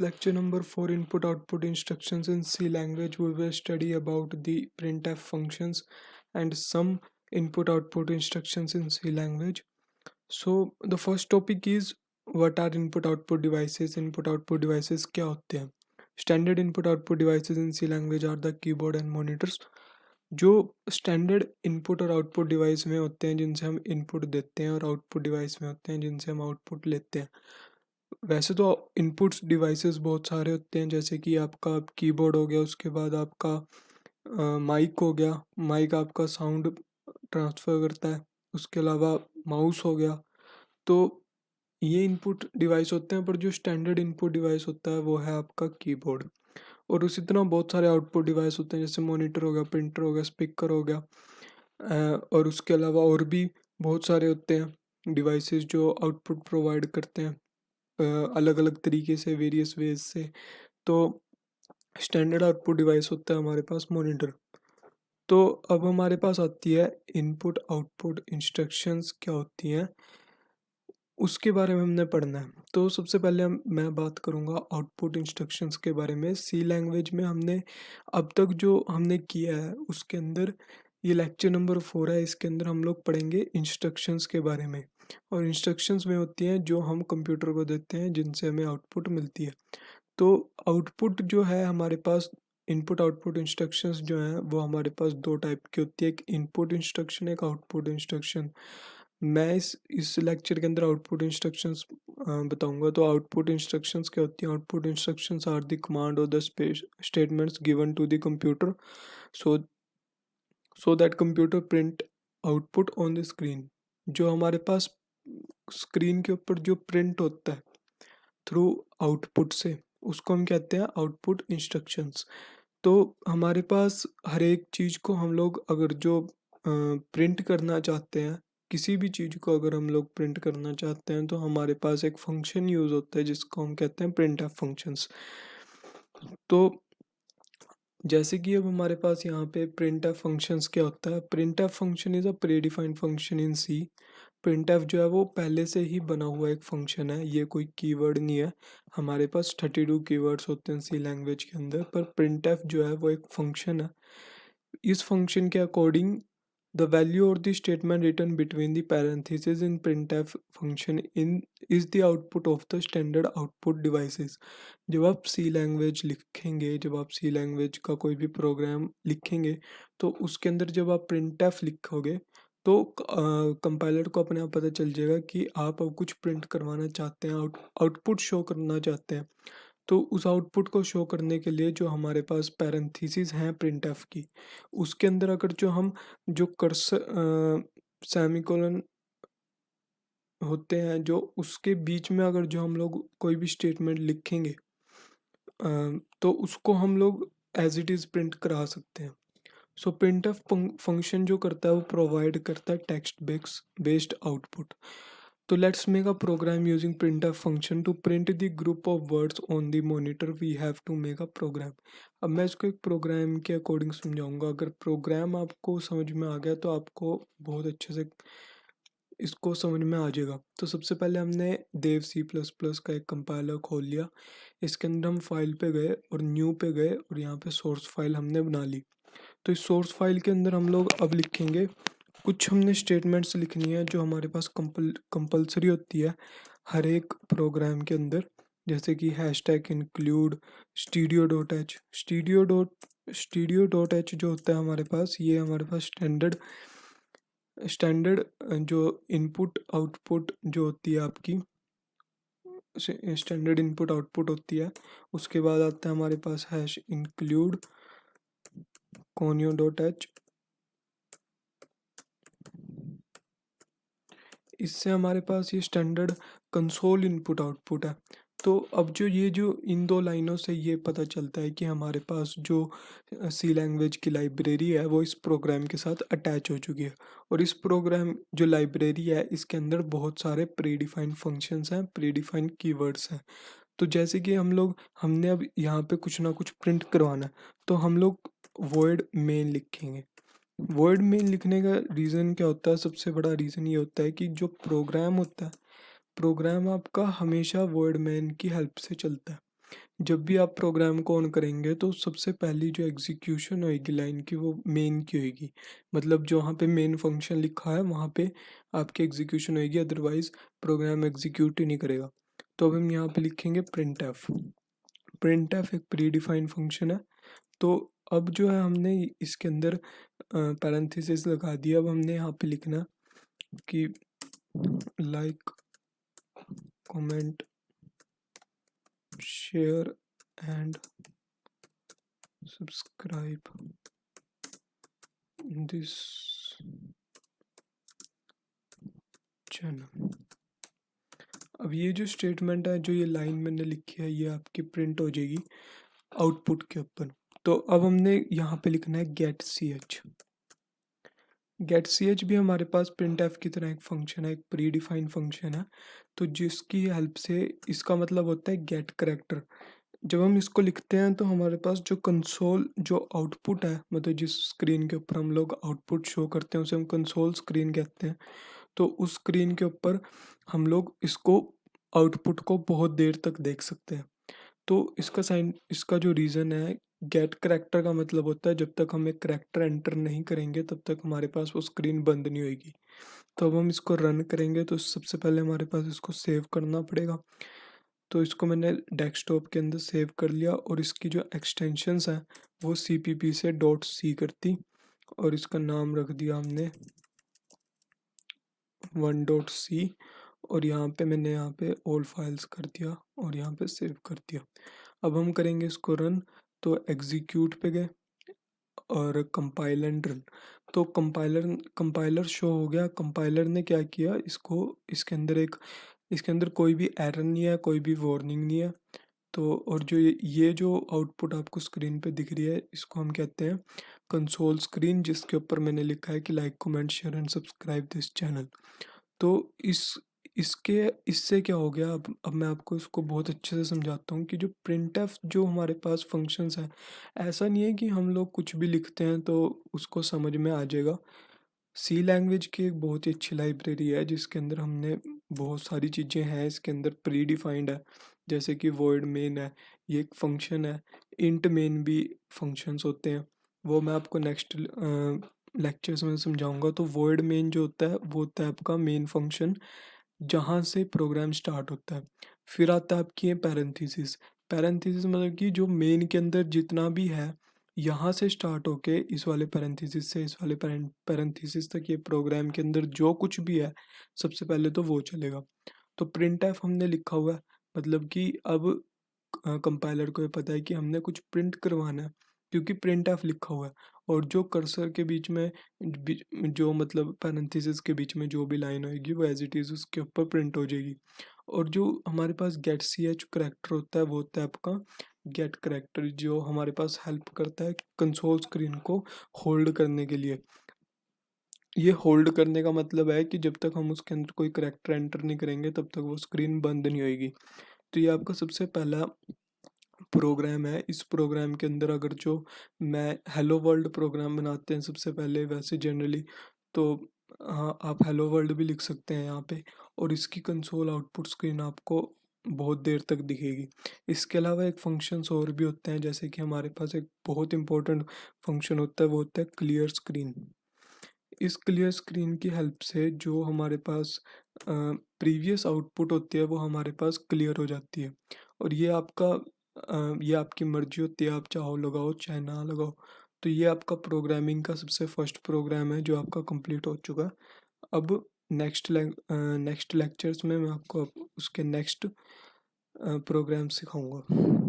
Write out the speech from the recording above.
Lecture number 4, Input Output Instructions in C language. We will study about the printf functions and some input output instructions in C language. So the first topic is what are input output devices. Input output devices क्या होते हैं? Standard input output devices in C language are the keyboard and monitors. जो standard input और output device में होते हैं जिनसे हम इनपुट देते हैं और आउटपुट डिवाइस में होते हैं जिनसे हम आउटपुट लेते हैं. वैसे तो इनपुट्स डिवाइसेस बहुत सारे होते हैं, जैसे कि आपका कीबोर्ड हो गया, उसके बाद आपका माइक हो गया. माइक आपका साउंड ट्रांसफ़र करता है. उसके अलावा माउस हो गया. तो ये इनपुट डिवाइस होते हैं, पर जो स्टैंडर्ड इनपुट डिवाइस होता है वो है आपका कीबोर्ड. और उसी तरह बहुत सारे आउटपुट डिवाइस होते हैं, जैसे मॉनिटर हो गया, प्रिंटर हो गया, स्पीकर हो गया. और उसके अलावा और भी बहुत सारे होते हैं डिवाइसेस जो आउटपुट प्रोवाइड करते हैं अलग अलग तरीके से, वेरियस वेज से. तो स्टैंडर्ड आउटपुट डिवाइस होता है हमारे पास मॉनिटर. तो अब हमारे पास आती है इनपुट आउटपुट इंस्ट्रक्शंस क्या होती हैं, उसके बारे में हमने पढ़ना है. तो सबसे पहले मैं बात करूंगा आउटपुट इंस्ट्रक्शंस के बारे में. सी लैंग्वेज में हमने अब तक जो हमने किया है उसके अंदर, ये लेक्चर नंबर 4 है, इसके अंदर हम लोग पढ़ेंगे इंस्ट्रक्शंस के बारे में. और इंस्ट्रक्शंस में होती हैं जो हम कंप्यूटर को देते हैं जिनसे हमें आउटपुट मिलती है. तो आउटपुट जो है हमारे पास, इनपुट आउटपुट इंस्ट्रक्शंस जो हैं वो हमारे पास दो टाइप की होती है, एक इनपुट इंस्ट्रक्शन, एक आउटपुट इंस्ट्रक्शन. मैं इस लेक्चर के अंदर आउटपुट इंस्ट्रक्शंस बताऊंगा. तो आउटपुट इंस्ट्रक्शंस क्या होती हैं? Output instructions are the command or the statements given to the computer so so that computer print output on the screen. जो हमारे पास स्क्रीन के ऊपर जो प्रिंट होता है थ्रू आउटपुट से, उसको हम कहते हैं आउटपुट इंस्ट्रक्शंस. तो हमारे पास हर एक चीज़ को हम लोग अगर जो प्रिंट करना चाहते हैं, किसी भी चीज़ को अगर हम लोग प्रिंट करना चाहते हैं, तो हमारे पास एक फंक्शन यूज़ होता है जिसको हम कहते हैं प्रिंटफ फंक्शंस. तो जैसे कि अब हमारे पास यहाँ पे प्रिंटफ फंक्शंस क्या होता है? Printf function is a predefined function in C. Printf जो है वो पहले से ही बना हुआ एक फंक्शन है, ये कोई कीवर्ड नहीं है. हमारे पास 32 कीवर्ड्स होते हैं सी लैंग्वेज के अंदर, पर प्रिंटफ जो है वो एक फंक्शन है. इस फंक्शन के अकॉर्डिंग द वैल्यू और the statement written between the parenthesis in printf function in is the output of the standard output devices. जब आप सी लैंग्वेज लिखेंगे, जब आप सी लैंग्वेज का कोई भी प्रोग्राम लिखेंगे, तो उसके अंदर जब आप प्रिंटफ लिखोगे तो कंपाइलर को अपने आप पता चल जाएगा कि आप अब कुछ प्रिंट करवाना चाहते हैं, आउटपुट शो करना चाहते हैं. तो उस आउटपुट को शो करने के लिए जो हमारे पास पैरेंथेसिस हैं प्रिंटफ की, उसके अंदर अगर जो हम जो कर्सर सेमीकोलन होते हैं, जो उसके बीच में अगर जो हम लोग कोई भी स्टेटमेंट लिखेंगे, तो उसको हम लोग एज इट इज़ प्रिंट करा सकते हैं. सो प्रिंटफ फंक्शन जो करता है वो प्रोवाइड करता है टेक्स्ट बेस्ड आउटपुट. तो let's make a program using printf function to print the group of words on the monitor. We have to make a program. अब मैं इसको एक प्रोग्राम के अकॉर्डिंग समझाऊंगा. अगर प्रोग्राम आपको समझ में आ गया तो आपको बहुत अच्छे से इसको समझ में आ जाएगा. तो सबसे पहले हमने देव सी प्लस प्लस का एक कंपाइलर खोल लिया. इसके अंदर हम फाइल पे गए और न्यू पे गए और यहाँ पे सोर्स फाइल हमने बना ली. तो इस सोर्स फाइल के अंदर हम लोग अब लिखेंगे, कुछ हमने स्टेटमेंट्स लिखनी है जो हमारे पास कंपलसरी होती है हर एक प्रोग्राम के अंदर, जैसे कि हैशटैग इंक्लूड स्टूडियो.h. स्टूडियो.h जो होता है हमारे पास, ये हमारे पास स्टैंडर्ड जो इनपुट आउटपुट जो होती है आपकी, स्टैंडर्ड इनपुट आउटपुट होती है. उसके बाद आता है हमारे पास हैश इंक्लूड conio.h. इससे हमारे पास ये स्टैंडर्ड कंसोल इनपुट आउटपुट है. तो अब जो इन दो लाइनों से ये पता चलता है कि हमारे पास जो सी लैंग्वेज की लाइब्रेरी है वो इस प्रोग्राम के साथ अटैच हो चुकी है. और इस प्रोग्राम जो लाइब्रेरी है इसके अंदर बहुत सारे प्री डिफाइंड फंक्शंस हैं, प्री डिफाइंड कीवर्ड्स हैं. तो जैसे कि हमने अब यहाँ पे कुछ ना कुछ प्रिंट करवाना है, तो हम लोग वॉइड मेन लिखेंगे. वर्ड में लिखने का रीज़न क्या होता है? सबसे बड़ा रीज़न ये होता है कि जो प्रोग्राम होता है, प्रोग्राम आपका हमेशा वर्ड मैन की हेल्प से चलता है. जब भी आप प्रोग्राम को ऑन करेंगे तो सबसे पहली जो एग्जीक्यूशन होएगी लाइन की वो मेन की होएगी। मतलब जहाँ पे मेन फंक्शन लिखा है वहाँ पे आपकी एग्जीक्यूशन होएगी, अदरवाइज प्रोग्राम एग्जीक्यूट ही नहीं करेगा। तो अब हम यहाँ पे लिखेंगे प्रिंट एफ। प्रिंट एफ एक प्री डिफाइंड फंक्शन है। तो अब जो है हमने इसके अंदर पैरेंथेसिस लगा दिया। अब हमने यहाँ पे लिखना कि like, comment, share and subscribe this channel. अब ये जो स्टेटमेंट है, जो ये लाइन मैंने लिखी है, ये आपकी प्रिंट हो जाएगी आउटपुट के ऊपर। तो अब हमने यहाँ पे लिखना है get C H. Get C H भी हमारे पास प्रिंट एफ की तरह एक फंक्शन है, एक प्री डिफाइंड फंक्शन है। तो जिसकी हेल्प से, इसका मतलब होता है गेट करेक्टर। जब हम इसको लिखते हैं तो हमारे पास जो कंसोल, जो आउटपुट है, मतलब जिस स्क्रीन के ऊपर हम लोग आउटपुट शो करते हैं उसे हम कंसोल स्क्रीन कहते हैं। तो उस स्क्रीन के ऊपर हम लोग इसको, आउटपुट को बहुत देर तक देख सकते हैं। तो इसका जो रीज़न है, गेट करेक्टर का मतलब होता है जब तक हम एक करेक्टर एंटर नहीं करेंगे तब तक हमारे पास वो स्क्रीन बंद नहीं होगी। तो अब हम इसको रन करेंगे तो सबसे पहले हमारे पास इसको सेव करना पड़ेगा। तो इसको मैंने डेस्कटॉप के अंदर सेव कर लिया और इसकी जो एक्सटेंशंस हैं वो CPP से .c करती, और इसका नाम रख दिया हमने 1.c। और यहाँ पे मैंने यहाँ पे ऑल फाइल्स कर दिया और यहाँ पे सेव कर दिया। अब हम करेंगे इसको रन। तो एग्जीक्यूट पे गए और कंपाइल एंड रन। तो कंपाइलर शो हो गया। कंपाइलर ने क्या किया, इसके अंदर कोई भी एरर नहीं है, कोई भी वार्निंग नहीं है। तो और जो ये जो आउटपुट आपको स्क्रीन पे दिख रही है, इसको हम कहते हैं कंसोल स्क्रीन, जिसके ऊपर मैंने लिखा है कि like, comment, share and subscribe this channel. तो इसके इससे क्या हो गया, अब मैं आपको इसको बहुत अच्छे से समझाता हूँ कि जो प्रिंटफ, जो हमारे पास फंक्शंस हैं, ऐसा नहीं है कि हम लोग कुछ भी लिखते हैं तो उसको समझ में आ जाएगा। सी लैंग्वेज की एक बहुत ही अच्छी लाइब्रेरी है जिसके अंदर हमने बहुत सारी चीज़ें हैं। इसके अंदर प्री डिफाइंड है, जैसे कि वॉइड मेन है, ये एक फंक्शन है। इंट मेन भी फंक्शंस होते हैं, वो मैं आपको नेक्स्ट लेक्चर्स में समझाऊंगा। तो वॉइड मेन जो होता है वो होता है आपका मेन फंक्शन, जहाँ से प्रोग्राम स्टार्ट होता है। फिर आता है आपकी ये पैरेंथेसिस। पैरेंथेसिस मतलब कि जो मेन के अंदर जितना भी है, यहाँ से स्टार्ट होके इस वाले पैरेंथेसिस से इस वाले पैरेंथेसिस तक, ये प्रोग्राम के अंदर जो कुछ भी है सबसे पहले तो वो चलेगा। तो प्रिंट एफ हमने लिखा हुआ है, मतलब कि अब कंपाइलर को ये पता है कि हमने कुछ प्रिंट करवाना है, क्योंकि प्रिंट एफ लिखा हुआ है। और जो कर्सर के बीच में, जो मतलब पैरेंथेसिस के बीच में जो भी लाइन होगी वो एज इट इज़ उसके ऊपर प्रिंट हो जाएगी। और जो हमारे पास गेट सी एच करेक्टर होता है वो होता है आपका गेट करेक्टर, जो हमारे पास हेल्प करता है कंसोल स्क्रीन को होल्ड करने के लिए। ये होल्ड करने का मतलब है कि जब तक हम उसके अंदर कोई करेक्टर एंटर नहीं करेंगे तब तक वो स्क्रीन बंद नहीं होएगी। तो ये आपका सबसे पहला प्रोग्राम है। इस प्रोग्राम के अंदर अगर जो मैं हेलो वर्ल्ड प्रोग्राम बनाते हैं सबसे पहले, वैसे जनरली तो हाँ, आप हेलो वर्ल्ड भी लिख सकते हैं यहाँ पे, और इसकी कंसोल आउटपुट स्क्रीन आपको बहुत देर तक दिखेगी। इसके अलावा एक फंक्शंस और भी होते हैं, जैसे कि हमारे पास एक बहुत इंपॉर्टेंट फंक्शन होता है, वो होता है क्लियर स्क्रीन। इस क्लियर स्क्रीन की हेल्प से जो हमारे पास प्रीवियस आउटपुट होती है वो हमारे पास क्लियर हो जाती है। और ये आपकी मर्जी होती है, आप चाहो लगाओ चाहे ना लगाओ। तो ये आपका प्रोग्रामिंग का सबसे फर्स्ट प्रोग्राम है जो आपका कंप्लीट हो चुका है। अब नेक्स्ट लेक्चर्स में मैं आपको उसके नेक्स्ट प्रोग्राम सिखाऊंगा।